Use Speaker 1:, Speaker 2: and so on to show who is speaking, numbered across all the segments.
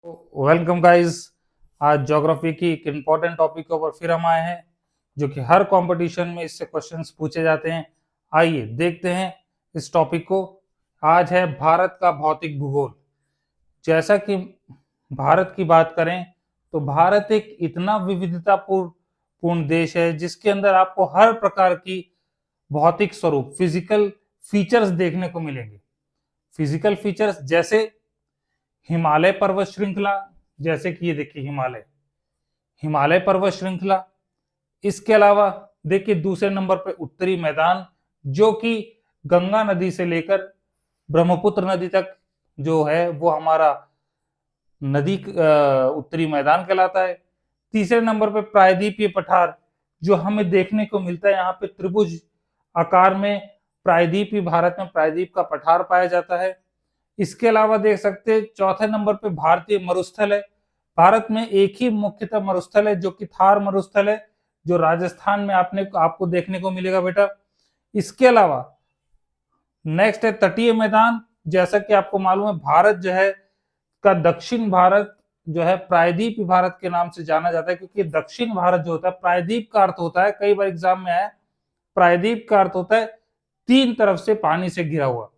Speaker 1: Welcome guys. आज geography की एक इम्पोर्टेंट टॉपिक के ऊपर फिर हम आए हैं, जो कि हर कंपटीशन में इससे क्वेश्चंस पूछे जाते हैं। आइए देखते हैं इस टॉपिक को। आज है भारत का भौतिक भूगोल। जैसा कि भारत की बात करें तो भारत एक इतना विविधतापूर्ण पूर्ण देश है, जिसके अंदर आपको हर प्रकार की भौतिक स्वरूप फिजिकल फीचर्स देखने को मिलेंगे। फिजिकल फीचर्स जैसे हिमालय पर्वत श्रृंखला, जैसे कि ये देखिए हिमालय हिमालय पर्वत श्रृंखला। इसके अलावा देखिए दूसरे नंबर पे उत्तरी मैदान, जो कि गंगा नदी से लेकर ब्रह्मपुत्र नदी तक जो है वो हमारा नदी उत्तरी मैदान कहलाता है। तीसरे नंबर पे प्रायद्वीपीय पठार, जो हमें देखने को मिलता है यहाँ पे त्रिभुज आकार में। प्रायद्वीपीय भारत में प्रायद्वीप का पठार पाया जाता है। इसके अलावा देख सकते हैं चौथे नंबर पे भारतीय मरुस्थल है। भारत में एक ही मुख्यतः मरुस्थल है, जो कि थार मरुस्थल है, जो राजस्थान में आपको देखने को मिलेगा बेटा। इसके अलावा नेक्स्ट है तटीय मैदान। जैसा कि आपको मालूम है भारत जो है का दक्षिण भारत जो है प्रायद्वीप भारत के नाम से जाना जाता है, क्योंकि दक्षिण भारत जो होता है, प्रायद्वीप का अर्थ होता है, कई बार एग्जाम में आया, प्रायद्वीप का अर्थ होता है तीन तरफ से पानी से घिरा हुआ।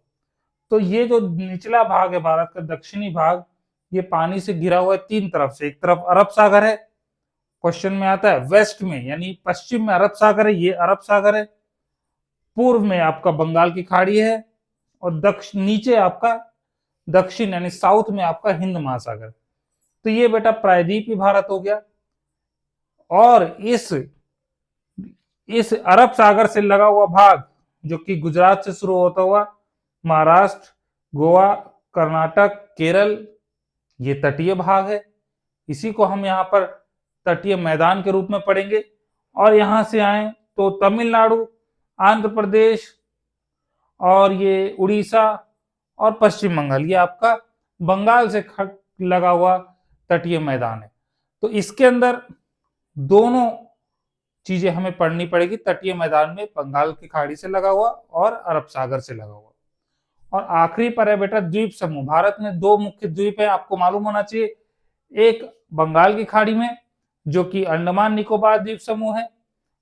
Speaker 1: तो ये जो निचला भाग है भारत का दक्षिणी भाग, ये पानी से घिरा हुआ है तीन तरफ से। एक तरफ अरब सागर है, क्वेश्चन में आता है वेस्ट में यानी पश्चिम में अरब सागर है, ये अरब सागर है। पूर्व में आपका बंगाल की खाड़ी है, और नीचे आपका दक्षिण यानी साउथ में आपका हिंद महासागर। तो ये बेटा प्रायद्वीपीय भारत हो गया। और इस अरब सागर से लगा हुआ भाग, जो कि गुजरात से शुरू होता हुआ महाराष्ट्र, गोवा, कर्नाटक, केरल, ये तटीय भाग है। इसी को हम यहाँ पर तटीय मैदान के रूप में पढ़ेंगे। और यहां से आए तो तमिलनाडु, आंध्र प्रदेश, और ये उड़ीसा और पश्चिम बंगाल, ये आपका बंगाल से लगा हुआ तटीय मैदान है। तो इसके अंदर दोनों चीजें हमें पढ़नी पड़ेगी, तटीय मैदान में बंगाल की खाड़ी से लगा हुआ और अरब सागर से लगा हुआ। और आखिरी पर है बेटा द्वीप समूह। भारत में दो मुख्य द्वीप है, आपको मालूम होना चाहिए। एक बंगाल की खाड़ी में, जो कि अंडमान निकोबार द्वीप समूह है,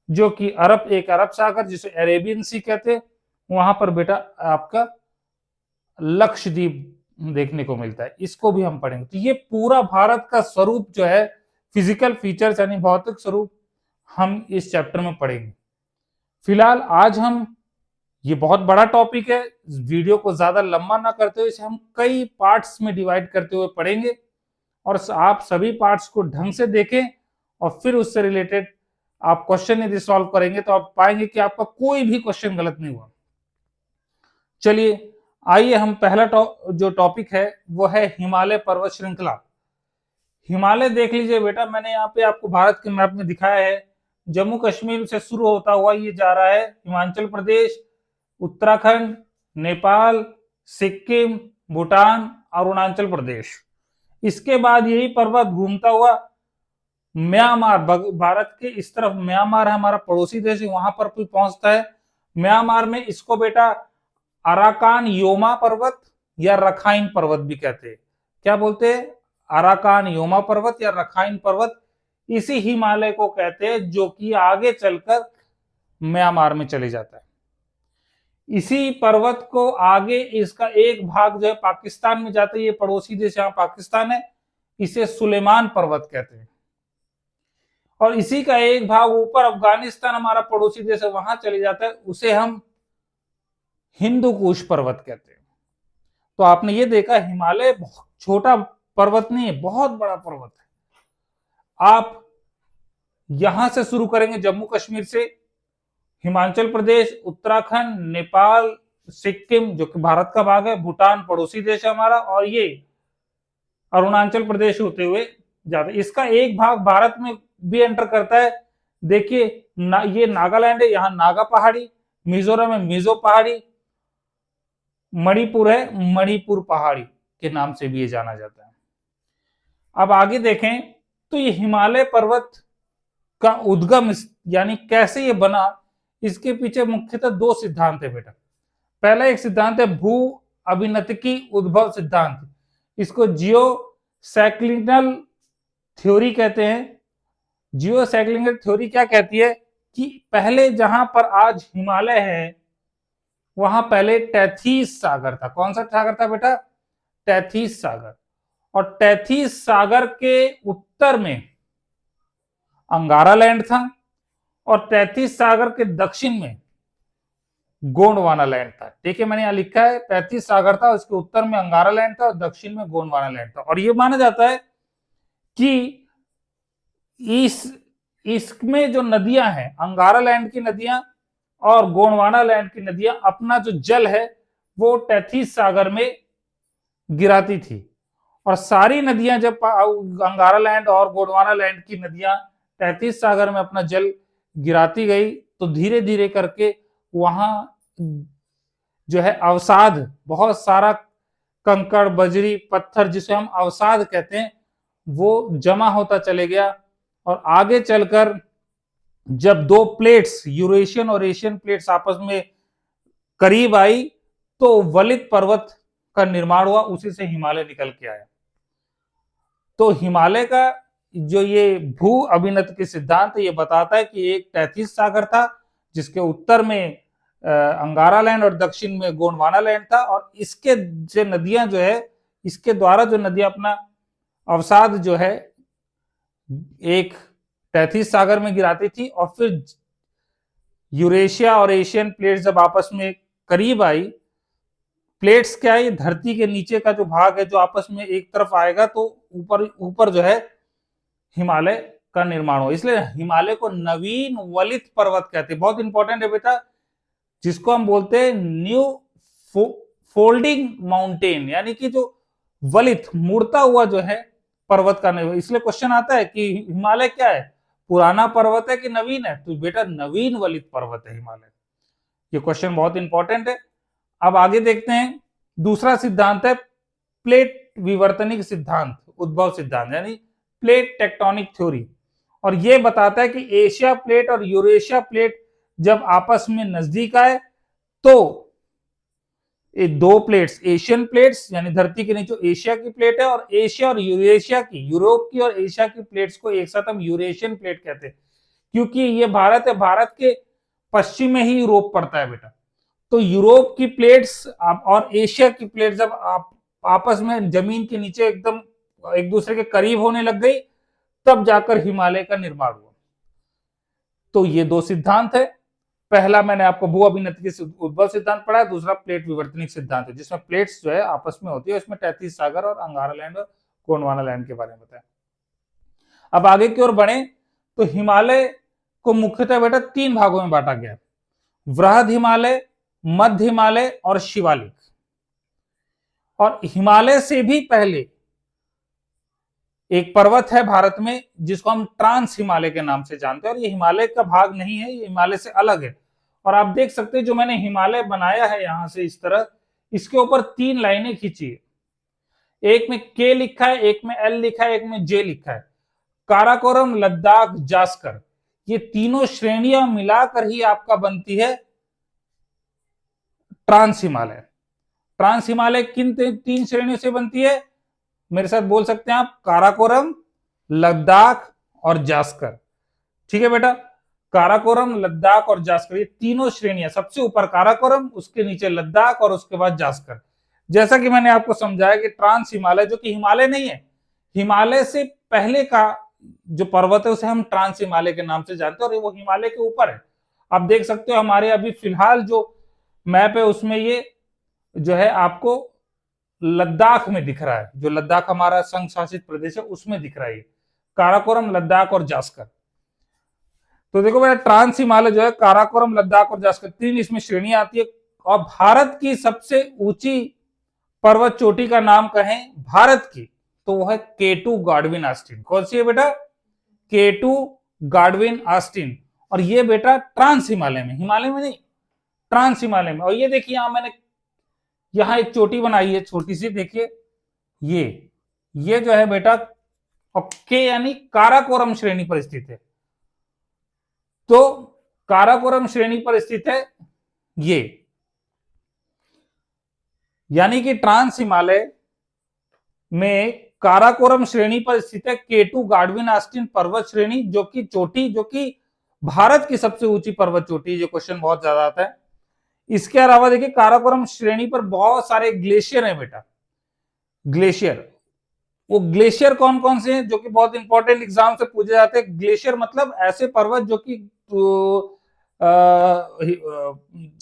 Speaker 1: जो कि अरब सागर जिसे अरेबियन सी कहते हैं, वहां पर बेटा आपका लक्षद्वीप देखने को मिलता है। इसको भी हम पढ़ेंगे। तो ये पूरा भारत का स्वरूप जो है, फिजिकल फीचर्स यानी भौतिक स्वरूप, हम इस चैप्टर में पढ़ेंगे। फिलहाल आज हम, ये बहुत बड़ा टॉपिक है, वीडियो को ज्यादा लंबा ना करते हुए इसे हम कई पार्ट्स में डिवाइड करते हुए पढ़ेंगे, और आप सभी पार्ट्स को ढंग से देखें, और फिर उससे रिलेटेड आप क्वेश्चन यदि सॉल्व करेंगे तो आप पाएंगे कि आपका कोई भी क्वेश्चन गलत नहीं हुआ। चलिए आइए हम पहला जो टॉपिक है वो है हिमालय पर्वत श्रृंखला। हिमालय देख लीजिए बेटा, मैंने यहाँ पे आपको भारत के मैप में दिखाया है। जम्मू कश्मीर से शुरू होता हुआ ये जा रहा है हिमाचल प्रदेश, उत्तराखंड, नेपाल, सिक्किम, भूटान, अरुणाचल प्रदेश। इसके बाद यही पर्वत घूमता हुआ म्यांमार, भारत के इस तरफ म्यांमार है हमारा पड़ोसी देश, वहां पर भी पहुंचता है। म्यांमार में इसको बेटा अराकान योमा पर्वत या रखाइन पर्वत भी कहते हैं। क्या बोलते हैं? अराकान योमा पर्वत या रखाइन पर्वत। इसी हिमालय को कहते हैं, जो कि आगे चलकर म्यांमार में चले जाता है। इसी पर्वत को आगे इसका एक भाग जो है पाकिस्तान में जाता है, ये पड़ोसी देश यहाँ पाकिस्तान है, इसे सुलेमान पर्वत कहते हैं। और इसी का एक भाग ऊपर अफगानिस्तान हमारा पड़ोसी देश है, वहां चले जाता है, उसे हम हिंदू कुश पर्वत कहते हैं। तो आपने ये देखा हिमालय छोटा पर्वत नहीं है, बहुत बड़ा पर्वत है। आप यहां से शुरू करेंगे जम्मू कश्मीर से, हिमाचल प्रदेश, उत्तराखंड, नेपाल, सिक्किम जो कि भारत का भाग है, भूटान पड़ोसी देश है हमारा, और ये अरुणाचल प्रदेश होते हुए जाता है। इसका एक भाग भारत में भी एंटर करता है। देखिए ये नागालैंड है, यहाँ नागा पहाड़ी, मिजोरम है मिजो पहाड़ी, मणिपुर है मणिपुर पहाड़ी के नाम से भी ये जाना जाता है। अब आगे देखें तो ये हिमालय पर्वत का उद्गम यानी कैसे ये बना, इसके पीछे मुख्यतः दो सिद्धांत है बेटा। पहला एक सिद्धांत है भू अभिनतिकी उद्भव सिद्धांत, इसको जियो साइक्लिकल थ्योरी कहते हैं। जियो साइक्लिकल थ्योरी क्या कहती है कि पहले जहां पर आज हिमालय है वहां पहले टैथीस सागर था। कौन सा सागर था बेटा? टैथीस सागर। और टैथीस सागर के उत्तर में अंगारा लैंड था और टैथीस सागर के दक्षिण में गोंडवाना लैंड था। देखिए मैंने यहां लिखा है टैथीस सागर था, उसके उत्तर में अंगारा लैंड था और दक्षिण में गोंडवाना लैंड था। और यह माना जाता है कि इसमें जो नदियां हैं, अंगारा लैंड की नदियां और गोंडवाना लैंड की नदियां, अपना जो जल है वो टैथीस सागर में गिराती थी। और सारी नदियां जब अंगारा लैंड और गोंडवाना लैंड की नदियां टैथीस सागर में अपना जल गिराती गई तो धीरे धीरे करके वहां जो है अवसाद, बहुत सारा कंकड़ बजरी पत्थर जिसे हम अवसाद कहते हैं, वो जमा होता चले गया। और आगे चलकर जब दो प्लेट्स, यूरेशियन और एशियन प्लेट्स आपस में करीब आई तो वलित पर्वत का निर्माण हुआ, उसी से हिमालय निकल के आया। तो हिमालय का जो ये भू अभिनत के सिद्धांत है, ये बताता है कि एक टैथीस सागर था जिसके उत्तर में अंगारा लैंड और दक्षिण में गोंडवाना लैंड था। और इसके जो नदियां जो है, इसके द्वारा जो नदियां अपना अवसाद जो है एक टैथीस सागर में गिराती थी और फिर यूरेशिया और एशियन प्लेट्स जब आपस में करीब आई, प्लेट्स क्या है, धरती के नीचे का जो भाग है जो आपस में एक तरफ आएगा तो ऊपर ऊपर जो है हिमालय का निर्माण हो। इसलिए हिमालय को नवीन वलित पर्वत कहते हैं। बहुत इंपॉर्टेंट है बेटा, जिसको हम बोलते हैं न्यू फोल्डिंग माउंटेन, यानी कि जो वलित मुड़ता हुआ जो है पर्वत का नहीं। इसलिए क्वेश्चन आता है कि हिमालय क्या है, पुराना पर्वत है कि नवीन है? तो बेटा नवीन वलित पर्वत है हिमालय। ये क्वेश्चन बहुत इंपॉर्टेंट है। अब आगे देखते हैं, दूसरा सिद्धांत है प्लेट विवर्तनिक सिद्धांत, उद्भव सिद्धांत, यानी प्लेट टेक्टोनिक थ्योरी। और यह बताता है कि एशिया प्लेट और यूरेशिया प्लेट जब आपस में नजदीक आए तो ये दो प्लेट्स, एशियन प्लेट्स यानी धरती के नीचे एशिया की प्लेट है, और एशिया और यूरेशिया की, यूरोप की और एशिया की प्लेट्स को एक साथ हम यूरेशियन प्लेट कहते हैं। क्योंकि ये भारत है, भारत के पश्चिम में ही यूरोप पड़ता है बेटा। तो यूरोप की प्लेट्स और एशिया की प्लेट्स जब आप आपस में जमीन के नीचे एकदम एक दूसरे के करीब होने लग गई, तब जाकर हिमालय का निर्माण हुआ। तो ये दो सिद्धांत है। पहला मैंने आपको भू अभिनति के उद्भव सिद्धांत पढ़ा, दूसरा प्लेट विवर्तनिक सिद्धांत है जिसमें प्लेट्स जो है आपस में होती है। इसमें टैथीस सागर और अंगारा लैंड और गोंडवाना लैंड के बारे में बताया। अब आगे की ओर बढ़े तो हिमालय को मुख्यतः बेटा तीन भागों में बांटा गया, वृहद हिमालय, मध्य हिमालय और शिवालिक। और हिमालय से भी पहले एक पर्वत है भारत में जिसको हम ट्रांस हिमालय के नाम से जानते हैं, और ये हिमालय का भाग नहीं है, ये हिमालय से अलग है। और आप देख सकते हैं जो मैंने हिमालय बनाया है यहां से इस तरह, इसके ऊपर तीन लाइनें खींची है, एक में के लिखा है, एक में एल लिखा है, एक में जे लिखा है। काराकोरम, लद्दाख, जास्कर, ये तीनों श्रेणियां मिलाकर ही आपका बनती है ट्रांस हिमालय। ट्रांस हिमालय किन तीन श्रेणियों से बनती है? मेरे साथ बोल सकते हैं आप, काराकोरम, लद्दाख और जास्कर। ठीक है बेटा, काराकोरम, लद्दाख और जास्कर, ये तीनों श्रेणियां, सबसे ऊपर काराकोरम, उसके नीचे लद्दाख और उसके बाद जास्कर। जैसा कि मैंने आपको समझाया कि ट्रांस हिमालय जो कि हिमालय नहीं है, हिमालय से पहले का जो पर्वत है उसे हम ट्रांस हिमालय के नाम से जानते हैं और वो हिमालय के ऊपर है। आप देख सकते हो हमारे अभी फिलहाल जो मैप है उसमें ये जो है आपको लद्दाख में दिख रहा है, जो लद्दाख हमारा संघ शासित प्रदेश है उसमें दिख रहा है काराकोरम, लद्दाख और जास्कर। तो देखो भाई, ट्रांस हिमालय जो है काराकोरम, लद्दाख और जास्कर, तीन इसमें श्रेणियां आती है। और भारत की सबसे ऊंची पर्वत चोटी का नाम कहें भारत की तो वो है K2 गाडविन आस्टीन। कौन सी है बेटा? K2 गाडविन Austin. और ये बेटा ट्रांस हिमालय में, हिमालय में नहीं, ट्रांस हिमालय में। और ये देखिए यहां मैंने यहां एक चोटी बनाई है छोटी सी, देखिए ये जो है बेटा के यानी काराकोरम श्रेणी पर स्थित है। तो काराकोरम श्रेणी पर स्थित है ये, यानी कि ट्रांस हिमालय में काराकोरम श्रेणी पर स्थित है केटू गार्डविन ऑस्टिन पर्वत श्रेणी, जो कि चोटी, जो कि भारत की सबसे ऊंची पर्वत चोटी। ये क्वेश्चन बहुत ज्यादा आता है। इसके अलावा देखिए काराकोरम श्रेणी पर बहुत सारे ग्लेशियर हैं बेटा। ग्लेशियर, वो ग्लेशियर कौन कौन से हैं जो कि बहुत इंपॉर्टेंट एग्जाम से पूछे जाते हैं। ग्लेशियर मतलब ऐसे पर्वत जो कि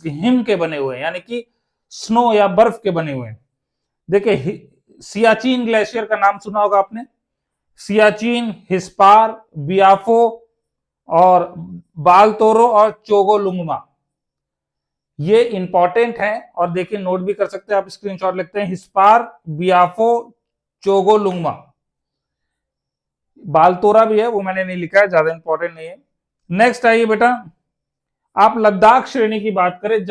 Speaker 1: हिम के बने हुए हैं, यानी कि स्नो या बर्फ के बने हुए हैं। देखिए सियाचिन ग्लेशियर का नाम सुना होगा आपने। सियाचिन, हिस्पार, बियाफो और बालतोरो और चोगोलुंगमा, ये इंपॉर्टेंट है। और देखिए नोट भी कर सकते हैं आप, स्क्रीनशॉट लिखते हैं। हिस्पार, बियाफो, चोगोलुंगमा, बालतोरा भी है, वो मैंने नहीं लिखा है, ज्यादा इंपॉर्टेंट नहीं है। नेक्स्ट आइए बेटा, आप लद्दाख श्रेणी की बात करें,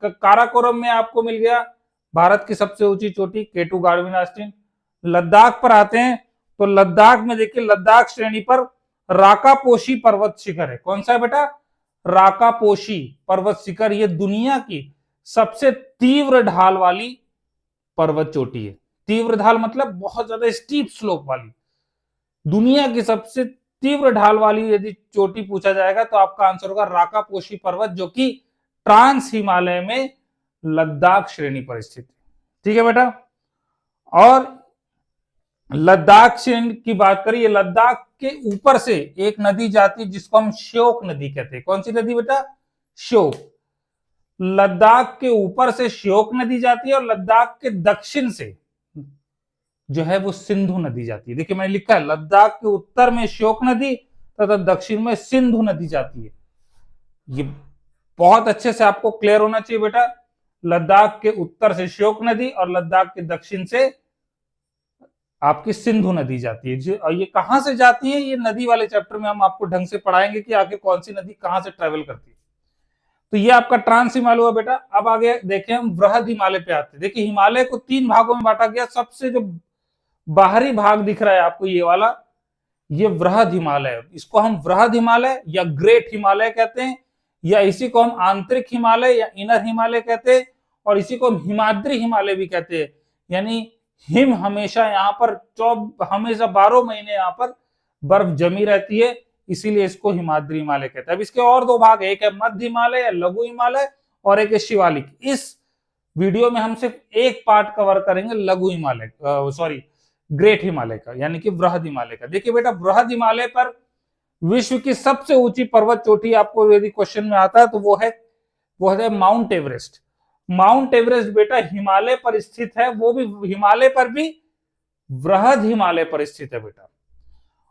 Speaker 1: काराकोरम में आपको मिल गया भारत की सबसे ऊंची चोटी केटू गार्डविन ऑस्टिन। लद्दाख पर आते हैं तो लद्दाख में देखिए लद्दाख श्रेणी पर राकापोशी पर्वत शिखर है। कौन सा है बेटा? राकापोशी पर्वत शिखर। ये दुनिया की सबसे तीव्र ढाल वाली पर्वत चोटी है। तीव्र ढाल मतलब बहुत ज्यादा स्टीप स्लोप वाली। दुनिया की सबसे तीव्र ढाल वाली यदि चोटी पूछा जाएगा तो आपका आंसर होगा राकापोशी पर्वत, जो कि ट्रांस हिमालय में लद्दाख श्रेणी पर स्थित है। ठीक है बेटा। और लद्दाख श्रेणी की बात करिए, लद्दाख के ऊपर से एक नदी जाती है जिसको हम श्योक नदी कहते हैं। कौन सी नदी बेटा? श्योक। लद्दाख के ऊपर से श्योक नदी जाती है और लद्दाख के दक्षिण से जो है वो सिंधु नदी जाती है। देखिए मैंने लिखा है लद्दाख के उत्तर में श्योक नदी तथा दक्षिण में सिंधु नदी जाती है। ये बहुत अच्छे से आपको क्लियर होना चाहिए बेटा। लद्दाख के उत्तर से श्योक नदी और लद्दाख के दक्षिण से आपकी सिंधु नदी जाती है। और ये कहां से जाती है, ये नदी वाले चैप्टर में हम आपको ढंग से पढ़ाएंगे कि आगे कौन सी नदी कहां से ट्रेवल करती है। तो ये आपका ट्रांस हिमालय हुआ बेटा। अब आगे देखें हम वृहद हिमालय पे आते हैं। देखिए हिमालय को 3 भागों में बांटा गया। सबसे जो बाहरी भाग दिख रहा है आपको ये वाला, ये वृहद हिमालय। इसको हम वृहद हिमालय या ग्रेट हिमालय कहते हैं, या इसी को हम आंतरिक हिमालय या इनर हिमालय कहते हैं, और इसी को हम हिमाद्री हिमालय भी कहते हैं। यानी हिम हमेशा यहाँ पर हमेशा 12 महीने यहाँ पर बर्फ जमी रहती है, इसीलिए इसको हिमाद्री हिमालय कहते हैं। अब इसके और 2 भाग है, एक है मध्य हिमालय या लघु हिमालय और एक है शिवालिक। इस वीडियो में हम सिर्फ एक पार्ट कवर करेंगे लघु हिमालय, सॉरी ग्रेट हिमालय का, यानी कि वृहद हिमालय का। देखिए बेटा वृहद हिमालय पर विश्व की सबसे ऊंची पर्वत चोटी आपको यदि क्वेश्चन में आता है तो वो है माउंट एवरेस्ट। माउंट एवरेस्ट बेटा हिमालय पर स्थित है, वो भी हिमालय पर भी वृहद हिमालय पर स्थित है बेटा।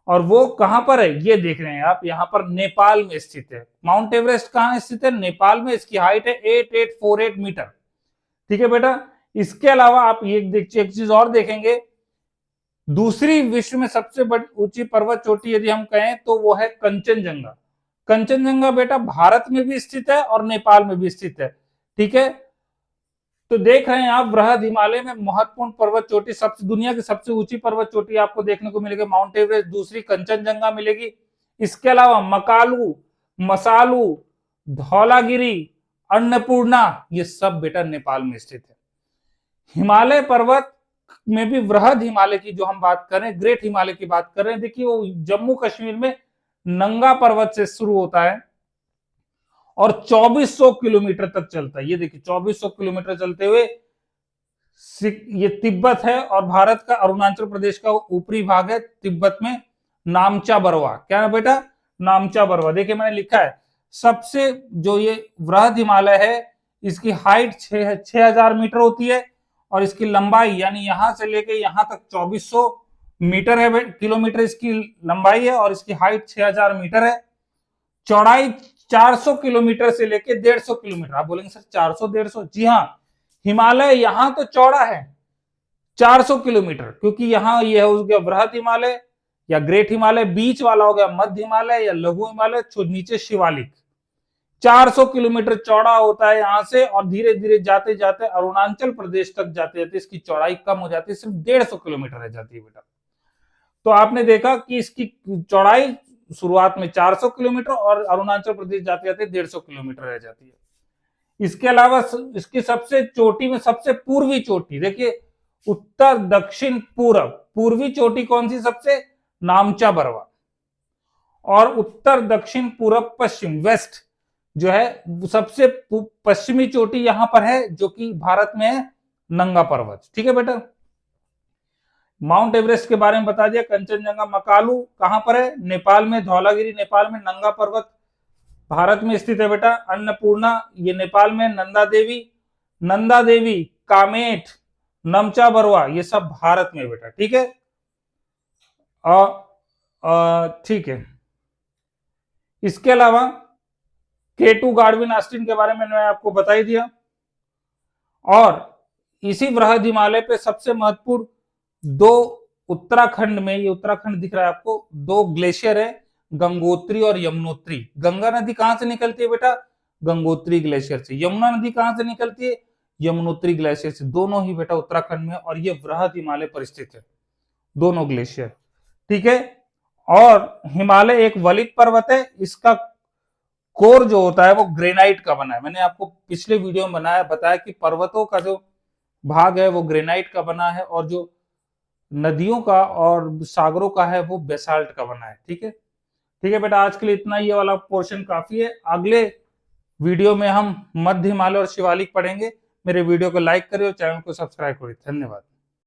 Speaker 1: और वो कहां पर है ये देख रहे हैं आप, यहां पर नेपाल में स्थित है। माउंट एवरेस्ट कहां स्थित है? नेपाल में। इसकी हाइट है 8848 मीटर। ठीक है बेटा। इसके अलावा आप ये देखिए एक चीज और देखेंगे, दूसरी विश्व में सबसे बड़ी ऊंची पर्वत चोटी यदि हम कहें तो वो है कंचनजंगा। कंचनजंगा बेटा भारत में भी स्थित है और नेपाल में भी स्थित है। ठीक है। तो देख रहे हैं आप वृहद हिमालय में महत्वपूर्ण पर्वत चोटी, सबसे दुनिया की सबसे ऊंची पर्वत चोटी आपको देखने को मिलेगी माउंट एवरेस्ट, दूसरी कंचनजंगा मिलेगी। इसके अलावा मकालू, मसालू, धौलागिरी, अन्नपूर्णा, ये सब बेटा नेपाल में स्थित है। हिमालय पर्वत में भी वृहद हिमालय की जो हम बात करें, ग्रेट हिमालय की बात कर रहे हैं, देखिए वो जम्मू कश्मीर में नंगा पर्वत से शुरू होता है और 2400 किलोमीटर तक चलता है। ये देखिए 2400 किलोमीटर चलते हुए ये तिब्बत है, और भारत का अरुणाचल प्रदेश का ऊपरी भाग है तिब्बत में नामचा बरवा। क्या है बेटा? नामचा बरवा। देखिए मैंने लिखा है सबसे जो ये वृहद हिमालय है इसकी हाइट 6000 मीटर होती है और इसकी लंबाई यानी यहां से लेके यहां तक 2400 मीटर है, किलोमीटर इसकी लंबाई है, और इसकी हाइट 6000 मीटर है। चौड़ाई 400 किलोमीटर से लेके 150 किलोमीटर। आप बोलेंगे सर 400 150? जी हाँ, हिमालय यहां तो चौड़ा है 400 किलोमीटर, क्योंकि यहां यह हो गया वृहद हिमालय या ग्रेट हिमालय, बीच वाला हो गया मध्य हिमालय या लघु हिमालय, नीचे शिवालिक। 400 किलोमीटर चौड़ा होता है यहां से, और धीरे धीरे जाते जाते अरुणाचल प्रदेश तक जाते जाते इसकी चौड़ाई कम हो जाती है, सिर्फ 150 किलोमीटर रह जाती है बेटा। तो आपने देखा कि इसकी चौड़ाई शुरुआत में 400 किलोमीटर और अरुणाचल प्रदेश जाते जाते 150 किलोमीटर रह जाती है। इसके अलावा इसकी सबसे चोटी में सबसे पूर्वी चोटी, देखिए उत्तर दक्षिण पूर्व, पूर्वी चोटी कौन सी सबसे, नामचा बरवा। और उत्तर दक्षिण पूर्व पश्चिम वेस्ट जो है सबसे पश्चिमी चोटी यहां पर है जो कि भारत में है, नंगा पर्वत। ठीक है बेटा। माउंट एवरेस्ट के बारे में बता दिया। कंचनजंगा मकालू कहां पर है, नेपाल में। धौलागिरी नेपाल में। नंगा पर्वत भारत में स्थित है बेटा। अन्नपूर्णा ये नेपाल में। नंदा देवी, कामेट, नमचा बरवा ये सब भारत में बेटा। ठीक है। ठीक है। इसके अलावा K2 गार्डविन ऑस्टिन के बारे में मैं आपको बता ही दिया। और इसी वृहद हिमालय पे सबसे महत्वपूर्ण दो उत्तराखंड में, ये उत्तराखंड दिख रहा है आपको, दो ग्लेशियर है, गंगोत्री और यमुनोत्री। गंगा नदी कहां से निकलती है बेटा, गंगोत्री ग्लेशियर से। यमुना नदी कहां से निकलती है, यमुनोत्री ग्लेशियर से। दोनों ही बेटा उत्तराखंड में, और ये वृहद हिमालय पर स्थित है दोनों ग्लेशियर। ठीक है। और हिमालय एक वलित पर्वत है, इसका कोर जो होता है वो ग्रेनाइट का बना है। मैंने आपको पिछले वीडियो में बताया कि पर्वतों का जो भाग है वो ग्रेनाइट का बना है, और जो नदियों का और सागरों का है वो बेसाल्ट का बना है। ठीक है। ठीक है बेटा, आज के लिए इतना ही, ये वाला पोर्शन काफी है। अगले वीडियो में हम मध्य हिमालय और शिवालिक पढ़ेंगे। मेरे वीडियो को लाइक करिए और चैनल को सब्सक्राइब करिए। धन्यवाद।